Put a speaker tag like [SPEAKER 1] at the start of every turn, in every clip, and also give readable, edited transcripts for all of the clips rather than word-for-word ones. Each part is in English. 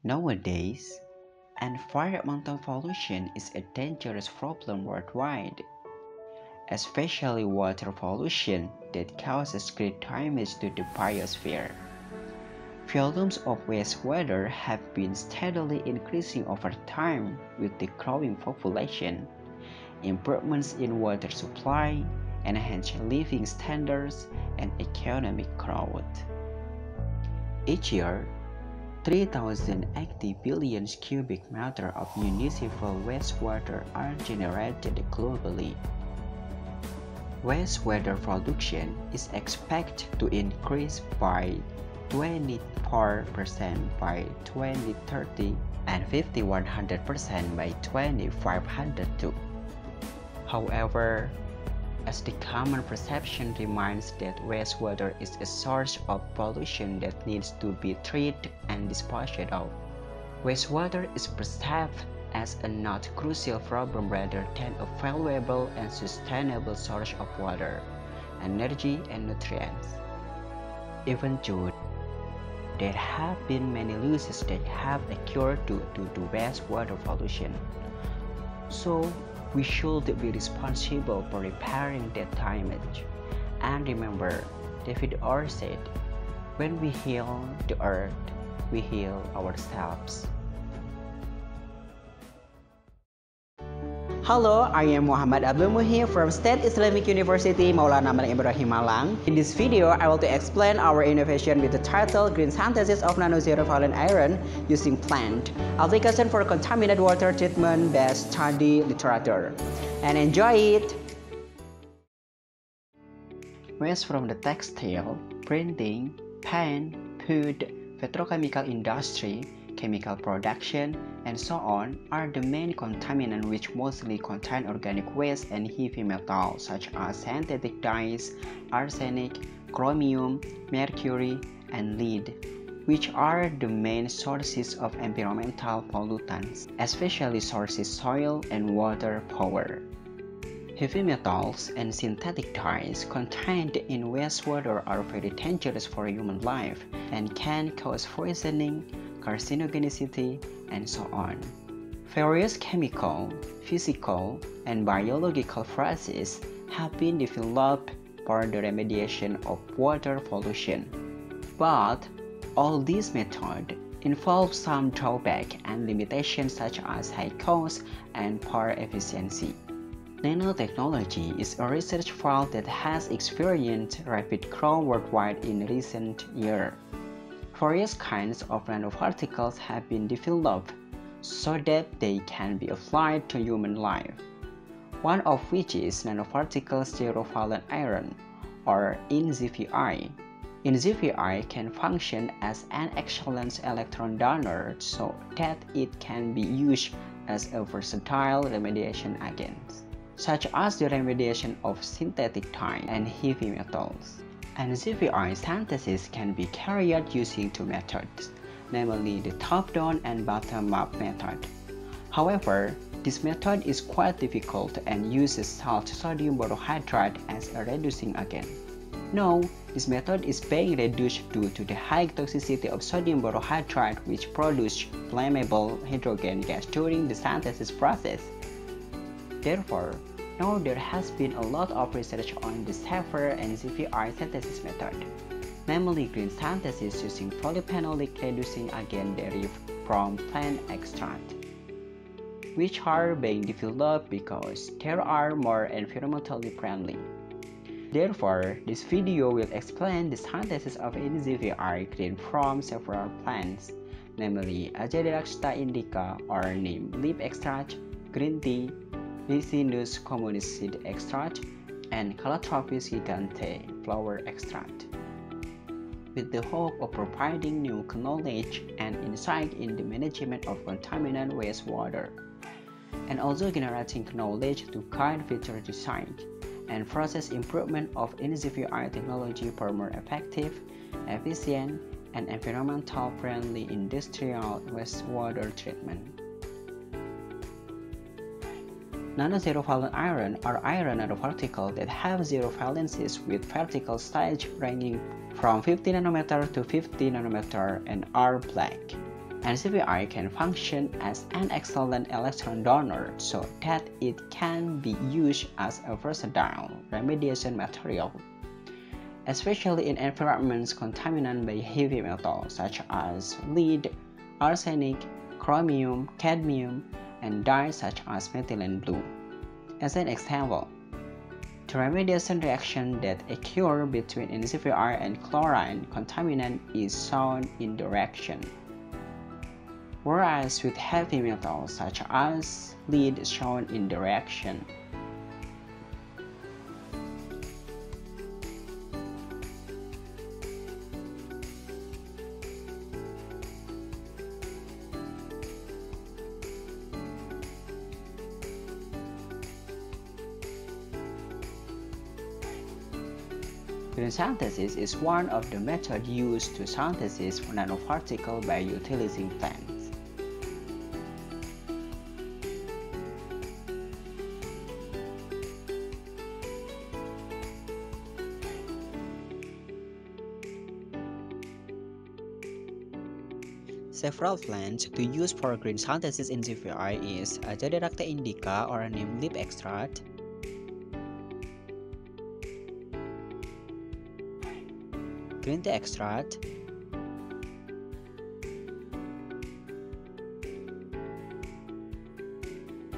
[SPEAKER 1] Nowadays, environmental pollution is a dangerous problem worldwide, especially water pollution that causes great damage to the biosphere. Volumes of wastewater have been steadily increasing over time with the growing population, improvements in water supply, enhanced living standards, and economic growth. Each year, 3,080 billion cubic meters of municipal wastewater are generated globally. Wastewater production is expected to increase by 24% by 2030 and 5,100% by 2502. However, as the common perception remains that wastewater is a source of pollution that needs to be treated and disposed of, wastewater is perceived as a not crucial problem rather than a valuable and sustainable source of water, energy, and nutrients. Even though there have been many losses that have occurred due to wastewater pollution, so we should be responsible for repairing that damage. And remember, David Orr said, when we heal the earth, we heal ourselves.
[SPEAKER 2] Hello, I am Abdul Muhyi from State Islamic University Maulana Malik Ibrahim Malang. In this video, I will explain our innovation with the title Green Synthesis of Nano-Zero Valent Iron using plant, application for contaminated water treatment based study literature. And enjoy it!
[SPEAKER 1] Waste from the textile, printing, paint, food, petrochemical industry, chemical production, and so on are the main contaminants which mostly contain organic waste and heavy metals such as synthetic dyes, arsenic, chromium, mercury, and lead, which are the main sources of environmental pollutants, especially sources soil and water power. Heavy metals and synthetic dyes contained in wastewater are very dangerous for human life and can cause poisoning, carcinogenicity, and so on. Various chemical, physical, and biological processes have been developed for the remediation of water pollution. But all these methods involve some drawback and limitations such as high cost and poor efficiency. Nanotechnology is a research field that has experienced rapid growth worldwide in recent years. Various kinds of nanoparticles have been developed so that they can be applied to human life, one of which is nanoparticle zero-valent iron, or NZVI. NZVI can function as an excellent electron donor so that it can be used as a versatile remediation agent, such as the remediation of synthetic dyes and heavy metals. NZVI synthesis can be carried out using two methods, namely the top-down and bottom-up method. However, this method is quite difficult and uses salt sodium borohydride as a reducing agent. Now, this method is being reduced due to the high toxicity of sodium borohydride, which produces flammable hydrogen gas during the synthesis process. Therefore, now there has been a lot of research on the safer NZVI synthesis method, namely green synthesis using polyphenolic reducing agent derived from plant extract, which are being developed because they are more environmentally friendly. Therefore, this video will explain the synthesis of NZVI green from several plants, namely Azadirachta indica or neem leaf extract, green tea, Ricinus communis seed extract, and Calotropis gigante flower extract, with the hope of providing new knowledge and insight in the management of contaminant wastewater, and also generating knowledge to guide future design and process improvement of NZVI technology for more effective, efficient, and environmental friendly industrial wastewater treatment. Nano-zero valent iron are iron nanoparticles that have zero valencies with vertical stage ranging from 50 nanometer to 50 nanometer and are black. NCVR can function as an excellent electron donor so that it can be used as a versatile remediation material, especially in environments contaminated by heavy metals such as lead, arsenic, chromium, cadmium, and dyes such as methylene blue. As an example, the remediation reaction that occurs between NCVR and chlorine contaminant is shown in the reaction, whereas with heavy metals such as lead is shown in the reaction. Green synthesis is one of the methods used to synthesize nanoparticles by utilizing plants.
[SPEAKER 2] Several plants to use for green synthesis in CVI is Azadirachta indica or neem leaf extract, green tea extract,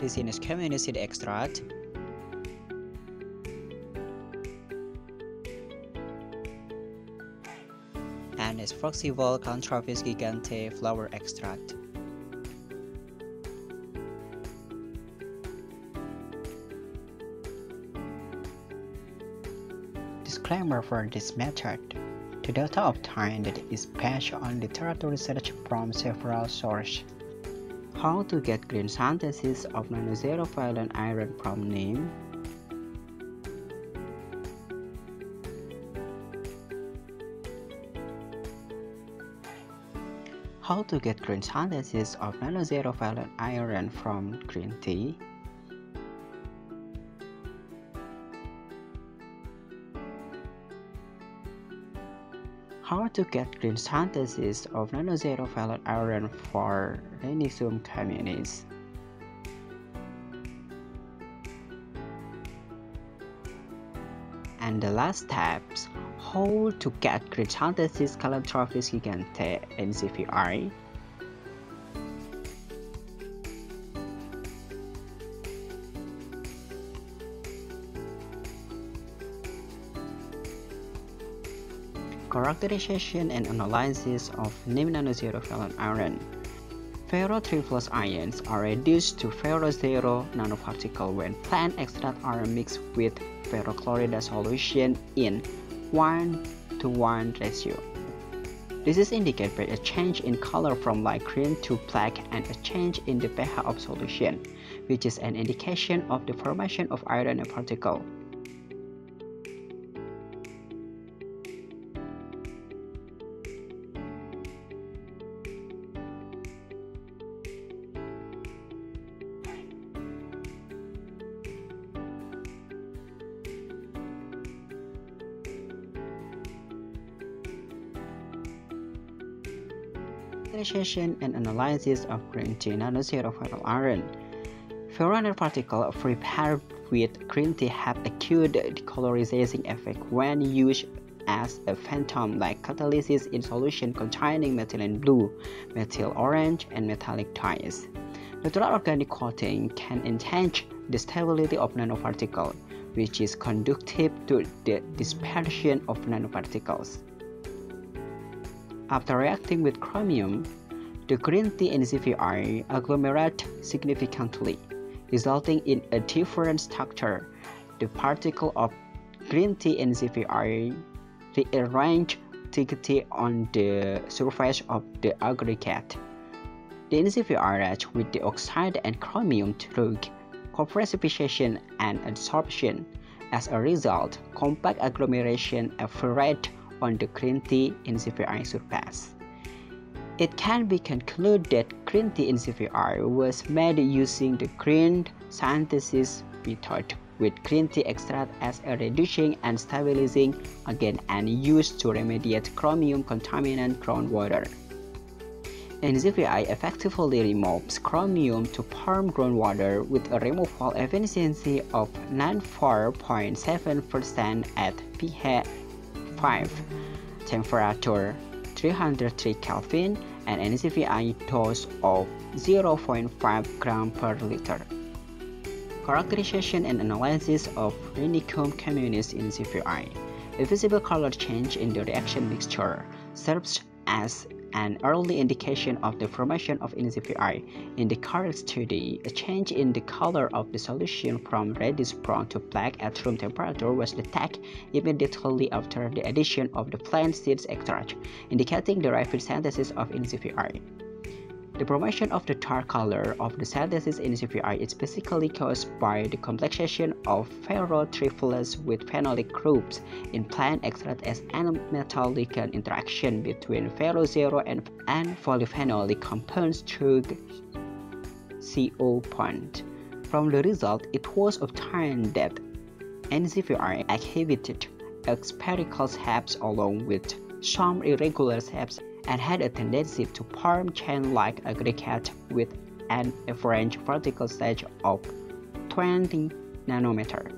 [SPEAKER 2] Ricinus communis seed extract, and Froxival Canthropis gigante flower extract.
[SPEAKER 1] Disclaimer for this method: the data obtained is based on literature research from several sources.
[SPEAKER 2] How to get green synthesis of non-zero valent iron from neem? How to get green synthesis of non-zero valent iron from green tea? How to get green synthesis of non-zero valent iron for Rhizobium communis? And the last steps, how to get green synthesis Calantropis gigante in CVI? Characterization and analysis of neem non-zero valent iron. Ferro 3+ ions are reduced to ferro 0 nanoparticle when plant extract are mixed with ferrochloride solution in 1:1 ratio. This is indicated by a change in color from light green to black and a change in the pH of solution, which is an indication of the formation of iron particle. Characterization and analysis of green tea non-zero valent iron. Ferro particle prepared with green tea have acute decolorizing effect when used as a phantom-like catalysis in solution containing methylene blue, methyl orange, and metallic dyes. Natural organic coating can enhance the stability of nanoparticle, which is conducive to the dispersion of nanoparticles. After reacting with chromium, the green tea NCVR agglomerate significantly, resulting in a different structure. The particle of green tea NCVR rearrange thickly on the surface of the aggregate. The NCVR reacts with the oxide and chromium through co-precipitation and adsorption. As a result, compact agglomeration appears on the green tea NCVR surface. It can be concluded that green tea NCVR was made using the green synthesis method, with green tea extract as a reducing and stabilizing agent and used to remediate chromium contaminant groundwater. NZVI effectively removes chromium to pump groundwater with a removal efficiency of 94.7% at pH 5, temperature 303 Kelvin, and NZVI dose of 0.5 gram per liter. Characterization and analysis of Rhenicum communis in NZVI. A visible color change in the reaction mixture serves as an early indication of the formation of NZVI. In the current study, a change in the color of the solution from reddish-brown to black at room temperature was detected immediately after the addition of the plant seeds extract, indicating the rapid synthesis of NZVI. The formation of the dark color of the synthesis in NZVI is basically caused by the complexation of ferrotrifluous with phenolic groups in plant extract as N-metal-ligand interaction between ferro-zero and polyphenolic compounds through CO bond. From the result, it was obtained that NZVI exhibited spherical shapes along with some irregular shapes and had a tendency to form chain-like aggregate with an average vertical stage of 20 nanometer.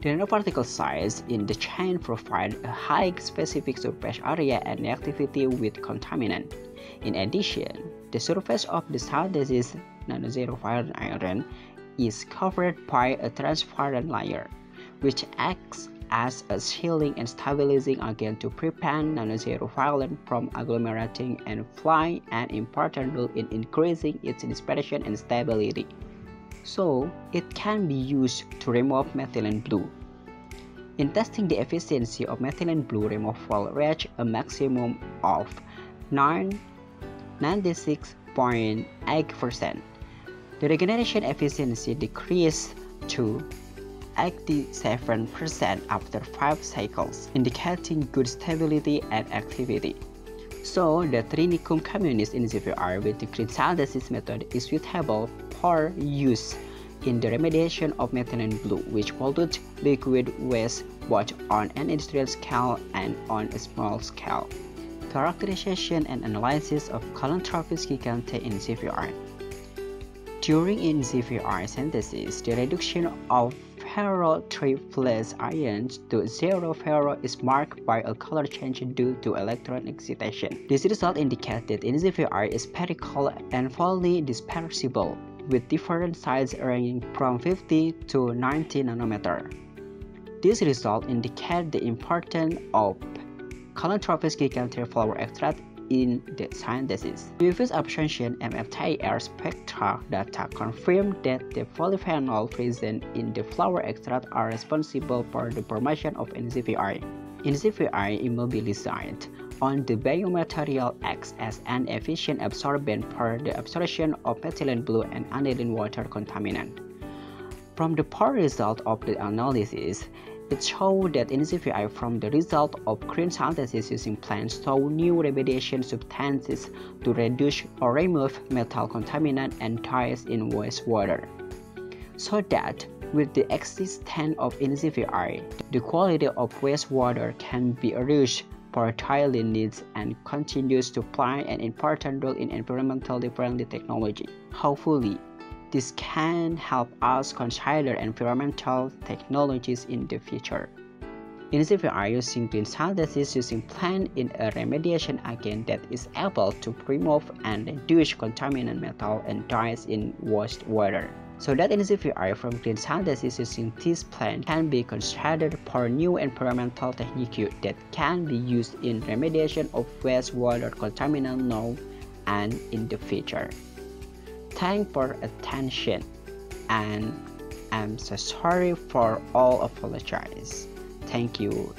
[SPEAKER 2] The nanoparticle size in the chain provides a high specific surface area and reactivity with contaminant. In addition, the surface of the synthesis nanozero-violent iron is covered by a transparent layer, which acts as a shielding and stabilizing agent to prevent nanozero-violent from agglomerating and play an important role in increasing its dispersion and stability. So, it can be used to remove methylene blue. In testing, the efficiency of methylene blue removal reached a maximum of 96.8%. The regeneration efficiency decreased to 87% after 5 cycles, indicating good stability and activity. So, the Rhenicum communis in NZVI with the green synthesis method is suitable for use in the remediation of methylene blue, which pollutes liquid waste both on an industrial scale and on a small scale. Characterization and analysis of calantropis gigante in NZVI. During NZVI synthesis, the reduction of ferrotrifluous ions to zero ferro is marked by a color change due to electron excitation. This result indicates that NZVI is spherical and fully dispersible, with different sizes ranging from 50 to 90 nanometer. This result indicates the importance of calantropis gigante flower extract in the synthesis. Previous absorption MFTIR spectra data confirmed that the polyphenol present in the flower extract are responsible for the formation of NZVI. NZVI immobilized on the biomaterial acts as an efficient absorbent for the absorption of methylene blue and aniline water contaminant. From the poor result of the analysis, it showed that NZVI from the result of green synthesis using plants saw new remediation substances to reduce or remove metal contaminant and dyes in wastewater. So that with the existence of NZVI, the quality of wastewater can be reduced for daily needs and continues to play an important role in environmental friendly technology. Hopefully, this can help us consider environmental technologies in the future. NZVI using green synthesis using plant in a remediation agent that is able to remove and reduce contaminant metal and dyes in wastewater. So that NZVI from green synthesis using this plant can be considered for new environmental technique that can be used in remediation of wastewater contaminant now and in the future. Thanks for attention, and I'm so sorry for all apologies. Thank you.